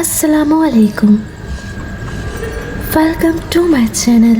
Assalamu alaikum. Welcome to my channel.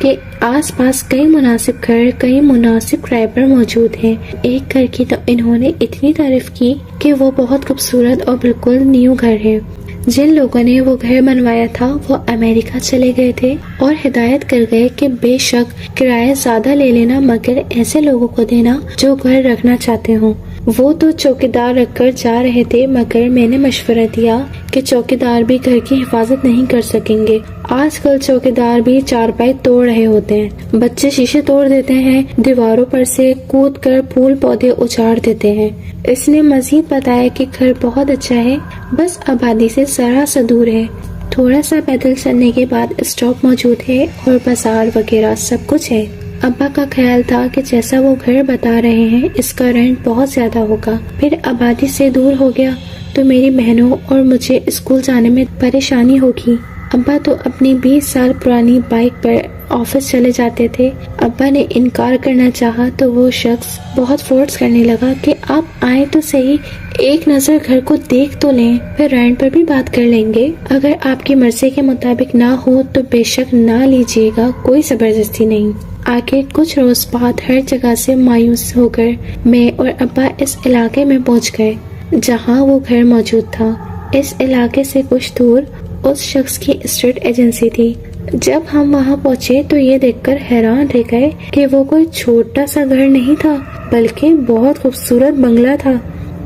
کہ آس پاس کئی مناسب گھر کئی مناسب کرائے پر موجود ہیں۔ ایک گھر کی تو انہوں نے اتنی تعریف کی کہ وہ بہت خوبصورت اور بالکل نیو گھر ہے۔ جن لوگوں نے وہ گھر بنوایا تھا وہ امریکہ چلے گئے تھے اور ہدایت کر گئے کہ بے شک کرایہ زیادہ لے لینا مگر ایسے لوگوں کو دینا جو گھر رکھنا چاہتے ہوں۔ وہ تو چوکیدار رکھ کر جا رہے تھے مگر میں نے مشورہ دیا کہ چوکیدار بھی گھر کی حفاظت نہیں کر سکیں گے۔ آج کل چوکیدار بھی چارپائی توڑ رہے ہوتے ہیں، بچے شیشے توڑ دیتے ہیں، دیواروں پر سے کود کر پھول پودے اجاڑ دیتے ہیں۔ اس نے مزید بتایا کہ گھر بہت اچھا ہے، بس آبادی سے ذرا سا دور ہے، تھوڑا سا پیدل چلنے کے بعد اسٹاپ موجود ہے اور بازار وغیرہ سب کچھ ہے۔ ابا کا خیال تھا کہ جیسا وہ گھر بتا رہے ہیں اس کا رینٹ بہت زیادہ ہوگا، پھر آبادی سے دور ہو گیا تو میری بہنوں اور مجھے اسکول جانے میں پریشانی ہوگی۔ ابا تو اپنی 20 سال پرانی بائک پر آفس چلے جاتے تھے۔ ابا نے انکار کرنا چاہا تو وہ شخص بہت فورس کرنے لگا کہ آپ آئیں تو صحیح، ایک نظر گھر کو دیکھ تو لیں، پھر رینٹ پر بھی بات کر لیں گے۔ اگر آپ کی مرضی کے مطابق نہ ہو تو بے شک نہ لیجیے گا، کوئی زبردستی نہیں۔ آگے کچھ روز بعد ہر جگہ سے مایوس ہو کر میں اور ابا اس علاقے میں پہنچ گئے جہاں وہ گھر موجود تھا۔ اس علاقے سے کچھ دور اس شخص کی اسٹیٹ ایجنسی تھی۔ جب ہم وہاں پہنچے تو یہ دیکھ کر حیران رہ گئے کہ وہ کوئی چھوٹا سا گھر نہیں تھا بلکہ بہت خوبصورت بنگلہ تھا۔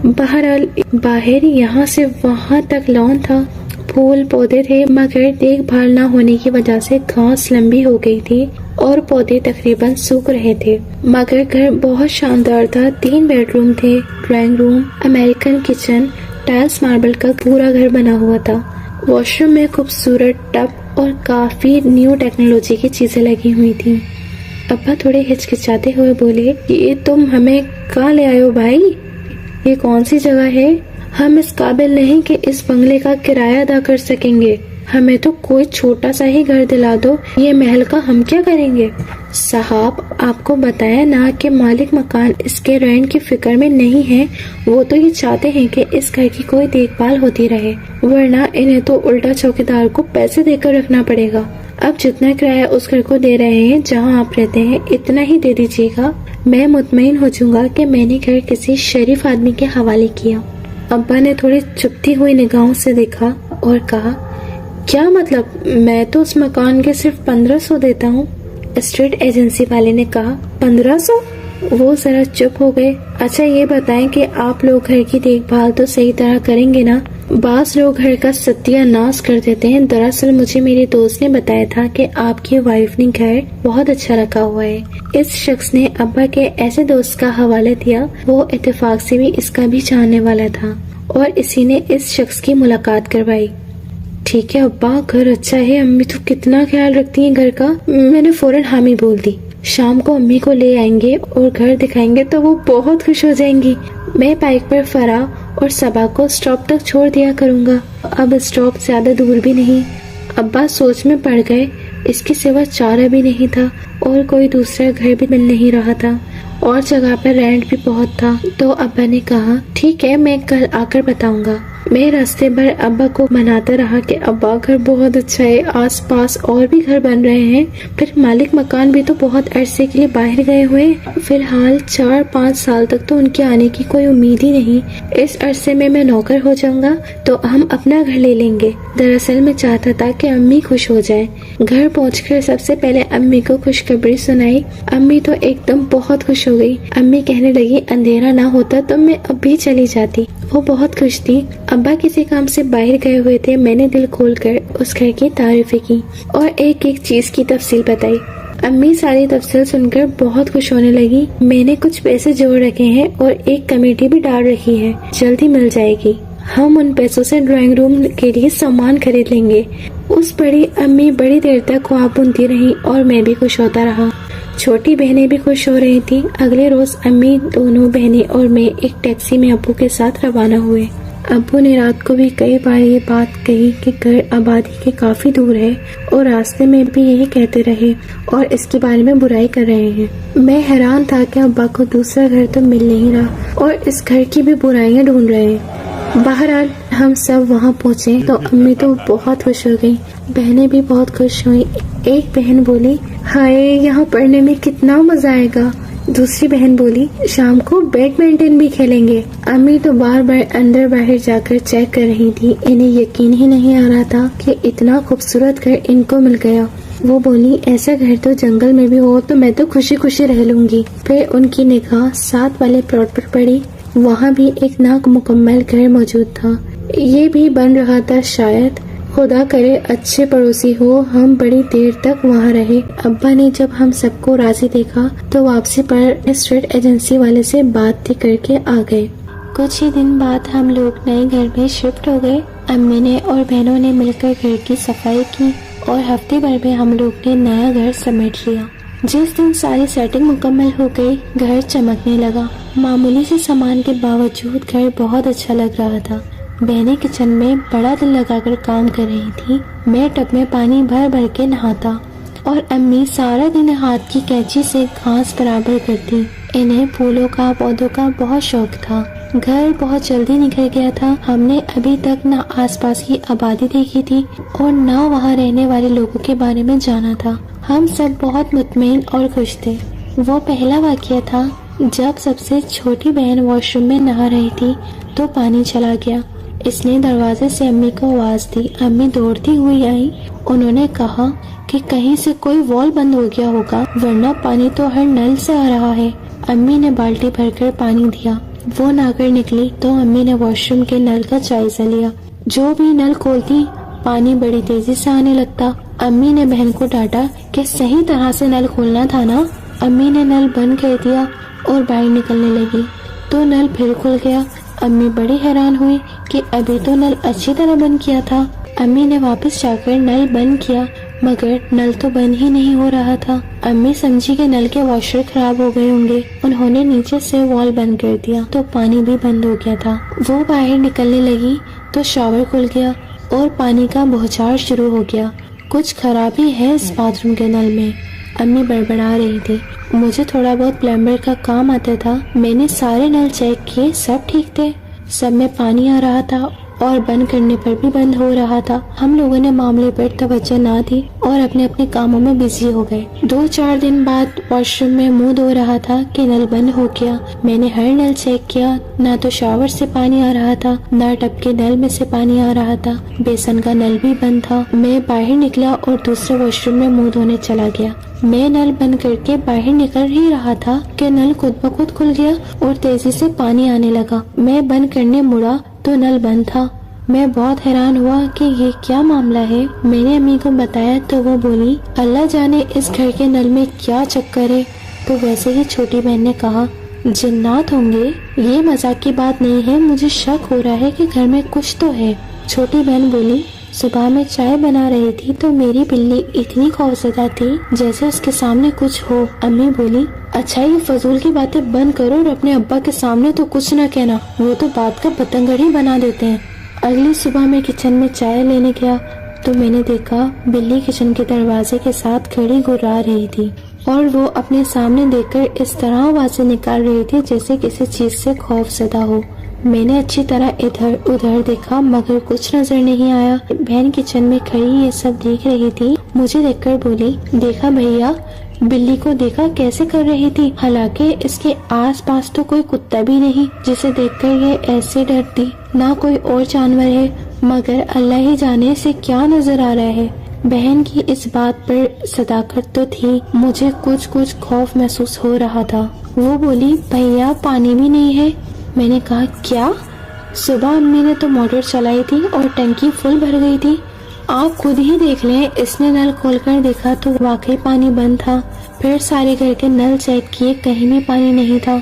بہرحال باہر یہاں سے وہاں تک لان تھا، پھول پودے تھے مگر دیکھ بھال نہ ہونے کی وجہ سے گھاس لمبی ہو گئی تھی اور پودے تقریباً سوکھ رہے تھے، مگر گھر بہت شاندار تھا۔ 3 بیڈ روم تھے، drawing room, American kitchen, tiles marble کا پورا گھر بنا ہوا تھا۔ واش روم میں خوبصورت ٹب اور کافی نیو ٹیکنالوجی کی چیزیں لگی ہوئی تھیں۔ ابا تھوڑے ہچکچاتے ہوئے بولے، یہ تم ہمیں کہاں لے آئے ہو بھائی؟ یہ کون سی جگہ ہے؟ ہم اس قابل نہیں کہ اس بنگلے کا کرایہ ادا کر سکیں گے، ہمیں تو کوئی چھوٹا سا ہی گھر دلا دو، یہ محل کا ہم کیا کریں گے؟ صاحب آپ کو بتایا نا کہ مالک مکان اس کے رینٹ کی فکر میں نہیں ہے، وہ تو یہ چاہتے ہیں کہ اس گھر کی کوئی دیکھ بھال ہوتی رہے، ورنہ انہیں تو الٹا چوکیدار کو پیسے دے کر رکھنا پڑے گا۔ اب جتنا کرایہ اس گھر کو دے رہے ہیں جہاں آپ رہتے ہیں اتنا ہی دے دیجیے گا، میں مطمئن ہو جاؤں گا کہ میں نے گھر کسی شریف آدمی کے حوالے کیا۔ ابا نے تھوڑی چپتی ہوئی نگاہوں سے دیکھا اور کہا، کیا مطلب؟ میں تو اس مکان کے صرف 1500 دیتا ہوں۔ اسٹیٹ ایجنسی والے نے کہا، 1500؟ وہ ذرا چپ ہو گئے۔ اچھا یہ بتائیں کہ آپ لوگ گھر کی دیکھ بھال تو صحیح طرح کریں گے نا؟ بعض لوگ گھر کا ستیہ ناش کر دیتے ہیں۔ دراصل مجھے میری دوست نے بتایا تھا کہ آپ کی وائف نے گھر بہت اچھا رکھا ہوا ہے۔ اس شخص نے ابا کے ایسے دوست کا حوالہ دیا، وہ اتفاق سے بھی اس کا بھی جاننے والا تھا اور اسی نے اس شخص کی ملاقات کروائی۔ ٹھیک ہے ابا، گھر اچھا ہے، امی تو کتنا خیال رکھتی ہیں گھر کا۔ میں نے فوراً حامی بول دی۔ شام کو امی کو لے آئیں گے اور گھر دکھائیں گے تو وہ بہت خوش ہو جائیں گی۔ میں بائک پر فرا اور صبا کو اسٹاپ تک چھوڑ دیا کروں گا، اب اسٹاپ زیادہ دور بھی نہیں۔ ابا سوچ میں پڑ گئے، اس کے سوا چارہ بھی نہیں تھا اور کوئی دوسرا گھر بھی مل نہیں رہا تھا اور جگہ پر رینٹ بھی بہت تھا۔ تو ابا نے کہا، ٹھیک ہے میں کل آ کر بتاؤں گا۔ میں راستے بھر ابا کو مناتا رہا کہ ابا گھر بہت اچھا ہے، آس پاس اور بھی گھر بن رہے ہیں، پھر مالک مکان بھی تو بہت عرصے کے لیے باہر گئے ہوئے، فی الحال 4-5 سال تک تو ان کے آنے کی کوئی امید ہی نہیں۔ اس عرصے میں نوکر ہو جاؤں گا تو ہم اپنا گھر لے لیں گے۔ دراصل میں چاہتا تھا کہ امی خوش ہو جائیں۔ گھر پہنچ کر سب سے پہلے امی کو خوشخبری سنائی۔ امی تو ایک دم بہت خوش ہو گئی۔ امی کہنے لگی، اندھیرا نہ ہوتا تو میں اب بھی چلی جاتی۔ وہ بہت خوش تھی۔ ابا کسی کام سے باہر گئے ہوئے تھے۔ میں نے دل کھول کر اس گھر کی تعریفیں کی اور ایک ایک چیز کی تفصیل بتائی۔ امی ساری تفصیل سن کر بہت خوش ہونے لگی۔ میں نے کچھ پیسے جوڑ رکھے ہیں اور ایک کمیٹی بھی ڈال رکھی ہے، جلدی مل جائے گی۔ ہم ان پیسوں سے ڈرائنگ روم کے لیے سامان خرید لیں گے۔ اس بڑی امی بڑی دیر تک خواب بنتی رہی اور میں بھی خوش ہوتا رہا۔ چھوٹی بہنیں بھی خوش ہو رہی تھی۔ اگلے روز امی، دونوں بہنیں اور میں ایک ٹیکسی میں ابو کے ساتھ روانہ ہوئے۔ ابو نے رات کو بھی کئی بار یہ بات کہی کہ گھر آبادی کے کافی دور ہے اور راستے میں بھی یہی کہتے رہے اور اس کے بارے میں برائی کر رہے ہیں۔ میں حیران تھا کہ ابا کو دوسرا گھر تو مل نہیں رہا اور اس گھر کی بھی برائیاں ڈھونڈ رہے ہیں۔ بہرحال ہم سب وہاں پہنچے تو امی تو بہت خوش ہو گئی، بہنیں بھی بہت خوش ہوئی۔ ایک بہن بولی، ہائے یہاں پڑھنے میں کتنا مزہ آئے گا۔ دوسری بہن بولی شام کو بیڈمنٹن بھی کھیلیں گے۔ امی تو بار بار اندر باہر جا کر چیک کر رہی تھی، انہیں یقین ہی نہیں آ رہا تھا کہ اتنا خوبصورت گھر ان کو مل گیا۔ وہ بولی ایسا گھر تو جنگل میں بھی ہو تو میں تو خوشی خوشی رہ لوں گی۔ پھر ان کی نگاہ ساتھ والے پلاٹ پر پڑی، وہاں بھی ایک نامکمل گھر موجود تھا، یہ بھی بن رہا تھا۔ شاید خدا کرے اچھے پڑوسی ہو، ہم بڑی دیر تک وہاں رہے۔ ابا نے جب ہم سب کو راضی دیکھا تو واپسی پر اسٹیٹ ایجنسی والے سے بات کر کے آ گئے۔ کچھ ہی دن بعد ہم لوگ نئے گھر میں شفٹ ہو گئے۔ امی نے اور بہنوں نے مل کر گھر کی صفائی کی اور ہفتے بھر میں ہم لوگ نے نیا گھر سمیٹ لیا۔ جس دن ساری سیٹنگ مکمل ہو گئی، گھر چمکنے لگا۔ معمولی سے سامان کے باوجود گھر بہت اچھا لگ رہا تھا۔ بہنیں کچن میں بڑا دل لگا کر کام کر رہی تھی، میں ٹب میں پانی بھر بھر کے نہاتا اور امی سارا دن ہاتھ کی کینچی سے گھاس برابر کرتی۔ انہیں پھولوں کا پودوں کا بہت شوق تھا۔ گھر بہت جلدی نکل گیا تھا۔ ہم نے ابھی تک نہ آس پاس کی آبادی دیکھی تھی اور نہ وہاں رہنے والے لوگوں کے بارے میں جانا تھا۔ ہم سب بہت مطمئن اور خوش تھے۔ وہ پہلا واقعہ تھا جب سب سے چھوٹی بہن واش روم میں نہا رہی تھی تو پانی چلا گیا۔ اس نے دروازے سے امی کو آواز دی۔ امی دوڑتی ہوئی آئی، انہوں نے کہا کہ کہیں سے کوئی وال بند ہو گیا ہوگا ورنہ پانی تو ہر نل سے آ رہا ہے۔ امی نے بالٹی بھر کر پانی دیا، وہ نہا کر نکلی تو امی نے واش روم کے نل کا جائزہ لیا۔ جو بھی نل کھولتی پانی بڑی تیزی سے آنے لگتا۔ امی نے بہن کو ڈانٹا کہ صحیح طرح سے نل کھولنا تھا نا۔ امی نے نل بند کر دیا اور باہر نکلنے لگی تو نل پھر کھل گیا۔ امی بڑی حیران ہوئی کہ ابھی تو نل اچھی طرح بند کیا تھا۔ امی نے واپس جا کر نل بند کیا مگر نل تو بند ہی نہیں ہو رہا تھا۔ امی سمجھی کہ نل کے واشر خراب ہو گئے ہوں گے، انہوں نے نیچے سے وال بند کر دیا تو پانی بھی بند ہو گیا تھا۔ وہ باہر نکلنے لگی تو شاور کھل گیا اور پانی کا بہچاڑ شروع ہو گیا۔ کچھ خرابی ہے اس باتھ روم کے نل میں، امی بڑبڑا رہی تھی۔ مجھے تھوڑا بہت پلمبر کا کام آتا تھا، میں نے سارے نل چیک کیے، سب ٹھیک تھے، سب میں پانی آ رہا تھا اور بند کرنے پر بھی بند ہو رہا تھا۔ ہم لوگوں نے معاملے پر توجہ نہ دی اور اپنے اپنے کاموں میں بزی ہو گئے۔ 2-4 دن بعد واش روم میں منہ دھو رہا تھا کہ نل بند ہو گیا۔ میں نے ہر نل چیک کیا، نہ تو شاور سے پانی آ رہا تھا نہ ٹب کے نل میں سے پانی آ رہا تھا، بیسن کا نل بھی بند تھا۔ میں باہر نکلا اور دوسرے واش روم میں منہ دھونے چلا گیا۔ میں نل بند کر کے باہر نکل ہی رہا تھا کہ نل خود بخود کھل گیا اور تیزی سے پانی آنے لگا۔ میں بند کرنے مڑا تو نل بند تھا۔ میں بہت حیران ہوا کہ یہ کیا معاملہ ہے۔ میں نے امی کو بتایا تو وہ بولی اللہ جانے اس گھر کے نل میں کیا چکر ہے۔ تو ویسے ہی چھوٹی بہن نے کہا جنات ہوں گے، یہ مذاق کی بات نہیں ہے، مجھے شک ہو رہا ہے کہ گھر میں کچھ تو ہے۔ چھوٹی بہن بولی صبح میں چائے بنا رہی تھی تو میری بلی اتنی خوفزدہ تھی جیسے اس کے سامنے کچھ ہو۔ امی بولی اچھا یہ فضول کی باتیں بند کرو اور اپنے ابا کے سامنے تو کچھ نہ کہنا، وہ تو بات کا پتنگڑ ہی بنا دیتے ہیں۔ اگلی صبح میں کچن میں چائے لینے گیا تو میں نے دیکھا بلی کچن کے دروازے کے ساتھ کھڑی گھرا رہی تھی اور وہ اپنے سامنے دیکھ کر اس طرح آوازیں نکال رہی تھی جیسے کسی چیز سے خوف زدہ ہو۔ میں نے اچھی طرح ادھر ادھر دیکھا مگر کچھ نظر نہیں آیا۔ بہن کچن میں کھڑی یہ سب دیکھ رہی تھی، مجھے دیکھ کر بولی دیکھا بھیا، بلی کو دیکھا کیسے کر رہی تھی، حالانکہ اس کے آس پاس تو کوئی کتا بھی نہیں جسے دیکھ کر یہ ایسے ڈرتی، نہ کوئی اور جانور ہے، مگر اللہ ہی جانے سے کیا نظر آ رہا ہے۔ بہن کی اس بات پر صداقت تو تھی، مجھے کچھ خوف محسوس ہو رہا تھا۔ وہ بولی بھیا پانی بھی نہیں ہے۔ میں نے کہا کیا؟ صبح امی نے تو موٹر چلائی تھی اور ٹنکی فل بھر گئی تھی، آپ خود ہی دیکھ لیں۔ اس نے نل کھول کر دیکھا تو واقعی پانی بند تھا۔ پھر سارے گھر کے نل چیک کیے، کہیں بھی پانی نہیں تھا۔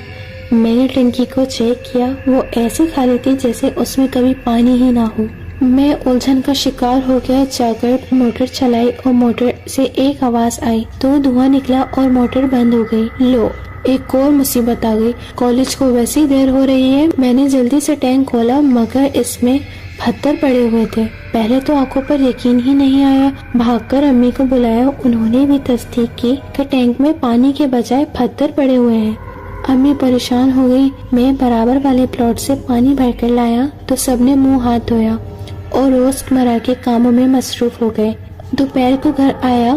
میں نے ٹنکی کو چیک کیا، وہ ایسے خالی تھی جیسے اس میں کبھی پانی ہی نہ ہو۔ میں الجھن کا شکار ہو گیا، جا کر موٹر چلائی اور موٹر سے ایک آواز آئی تو دھواں نکلا اور موٹر بند ہو گئی۔ لو ایک اور مصیبت آ گئی، کالج کو ویسے ہی دیر ہو رہی ہے۔ میں نے جلدی سے ٹینک کھولا مگر اس میں پتھر پڑے ہوئے تھے۔ پہلے تو آنکھوں پر یقین ہی نہیں آیا، بھاگ کر امی کو بلایا، انہوں نے بھی تصدیق کی کہ ٹینک میں پانی کے بجائے پتھر پڑے ہوئے ہیں۔ امی پریشان ہو گئی۔ میں برابر والے پلاٹ سے پانی بھر کر لایا تو سب نے منہ ہاتھ دھویا اور روزمرہ کے کاموں میں مصروف ہو گئے۔ دوپہر کو گھر آیا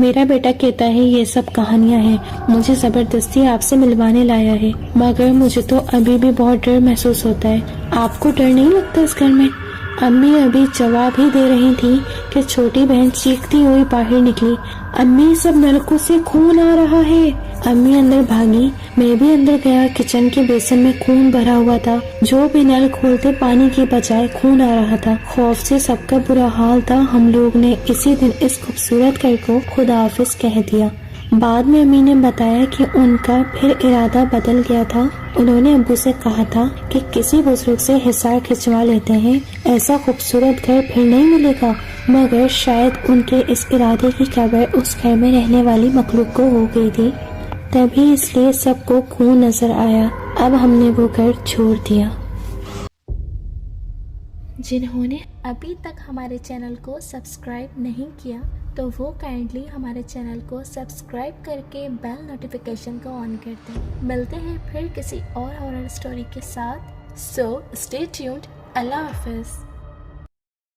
میرا بیٹا کہتا ہے یہ سب کہانیاں ہیں، مجھے زبردستی آپ سے ملوانے لایا ہے، مگر مجھے تو ابھی بھی بہت ڈر محسوس ہوتا ہے۔ آپ کو ڈر نہیں لگتا اس گھر میں؟ امی ابھی جواب ہی دے رہی تھی کہ چھوٹی بہن چیختی ہوئی باہر نکلی، امی سب نلکوں سے خون آ رہا ہے۔ امی اندر بھاگی، میں بھی اندر گیا۔ کچن کے بیسن میں خون بھرا ہوا تھا، جو بھی نل کھولتے پانی کی بجائے خون آ رہا تھا۔ خوف سے سب کا برا حال تھا۔ ہم لوگ نے اسی دن اس خوبصورت گھر کو خدا حافظ کہہ دیا۔ بعد میں امی نے بتایا کہ ان کا پھر ارادہ بدل گیا تھا۔ انہوں نے ابو سے کہا تھا کہ کسی بزرگ سے حصار کھچوا لیتے ہیں، ایسا خوبصورت گھر پھر نہیں ملے گا، مگر شاید ان کے اس ارادے کی خبر اس گھر میں رہنے والی مخلوق کو ہو گئی تھی، تبھی اس لیے سب کو خون نظر آیا۔ اب ہم نے وہ گھر چھوڑ دیا۔ جنہوں نے ابھی تک ہمارے چینل کو سبسکرائب نہیں کیا تو وہ کائنڈلی ہمارے چینل کو سبسکرائب کر کے بیل نوٹیفیکیشن کو آن کر دیں۔ ملتے ہیں پھر کسی اور ہارر اسٹوری کے ساتھ۔ So stay tuned. اللہ حافظ۔